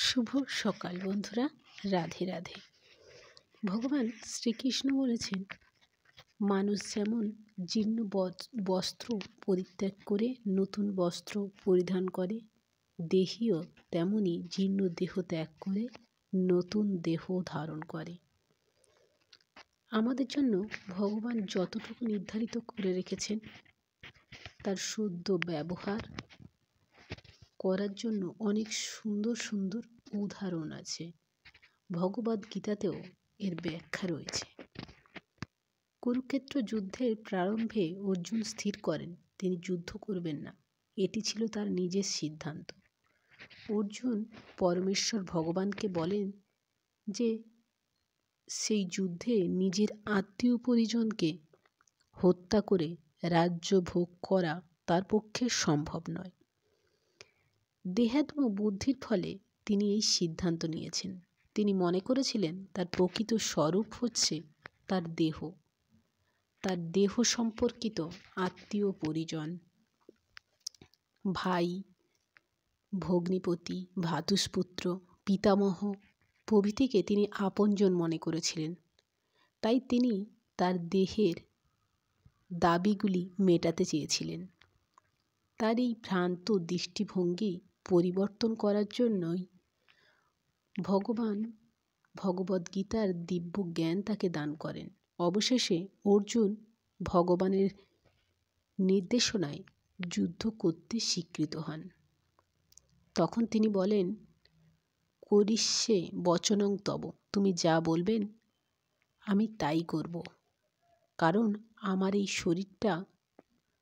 শুভ সকাল বন্ধুরা, রাধে রাধে। ভগবান শ্রীকৃষ্ণ বলেছেন, মানুষ যেমন জীর্ণ বস্ত্র পরিত্যাগ করে নতুন বস্ত্র পরিধান করে, দেহীও তেমনি জীর্ণ দেহ ত্যাগ করে নতুন দেহ ধারণ করে। আমাদের জন্য ভগবান যতটুকু নির্ধারিত করে রেখেছেন তার শুদ্ধ ব্যবহার করার জন্য অনেক সুন্দর সুন্দর উদাহরণ আছে। ভগবদ গীতাতেও এর ব্যাখ্যা রয়েছে। কুরুক্ষেত্র যুদ্ধের প্রারম্ভে অর্জুন স্থির করেন তিনি যুদ্ধ করবেন না। এটি ছিল তার নিজের সিদ্ধান্ত। অর্জুন পরমেশ্বর ভগবানকে বলেন যে সেই যুদ্ধে নিজের আত্মীয় পরিজনকে হত্যা করে রাজ্য ভোগ করা তার পক্ষে সম্ভব নয়। দেহাত্ম বুদ্ধির ফলে তিনি এই সিদ্ধান্ত নিয়েছেন। তিনি মনে করেছিলেন তার প্রকৃত স্বরূপ হচ্ছে তার দেহ সম্পর্কিত আত্মীয় পরিজন, ভাই, ভগ্নিপতি, ভ্রাতুষ্পুত্র, পিতামহ প্রভৃতিকে তিনি আপনজন মনে করেছিলেন। তাই তিনি তার দেহের দাবিগুলি মেটাতে চেয়েছিলেন। তার এই ভ্রান্ত দৃষ্টিভঙ্গি পরিবর্তন করার জন্যই ভগবান ভগবদ্গীতার দিব্য জ্ঞান তাকে দান করেন। অবশেষে অর্জুন ভগবানের নির্দেশনায় যুদ্ধ করতে স্বীকৃত হন। তখন তিনি বলেন, করিষ্যে বচনং তব, তুমি যা বলবেন আমি তাই করব। কারণ আমার এই শরীরটা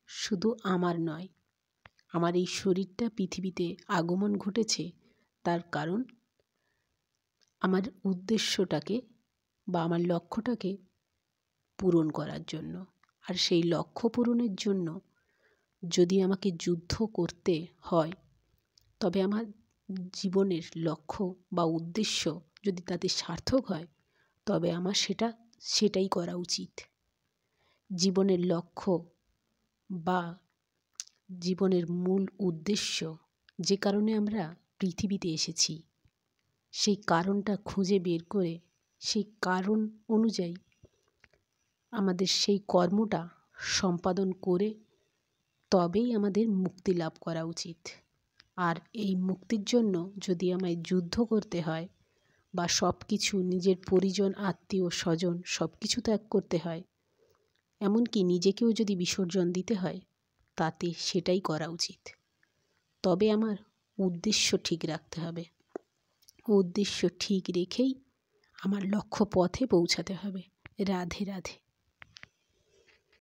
শুধু আমার নয়, আমার এই শরীরটা পৃথিবীতে আগমন ঘটেছে তার কারণ আমার উদ্দেশ্যটাকে বা আমার লক্ষ্যটাকে পূরণ করার জন্য। আর সেই লক্ষ্য পূরণের জন্য যদি আমাকে যুদ্ধ করতে হয়, তবে আমার জীবনের লক্ষ্য বা উদ্দেশ্য যদি তাতে সার্থক হয়, তবে আমার সেটাই করা উচিত। জীবনের লক্ষ্য বা জীবনের মূল উদ্দেশ্য, যে কারণে আমরা পৃথিবীতে এসেছি, সেই কারণটা খুঁজে বের করে সেই কারণ অনুযায়ী আমাদের সেই কর্মটা সম্পাদন করে তবেই আমাদের মুক্তি লাভ করা উচিত। আর এই মুক্তির জন্য যদি আমায় যুদ্ধ করতে হয় বা সব কিছু নিজের পরিজন, আত্মীয় স্বজন সব কিছু ত্যাগ করতে হয়, এমনকি নিজেকেও যদি বিসর্জন দিতে হয়, তাতে সেটাই করা উচিত। তবে আমার উদ্দেশ্য ঠিক রাখতে হবে। উদ্দেশ্য ঠিক রেখেই আমার লক্ষ্য পথে পৌঁছাতে হবে। রাধে রাধে।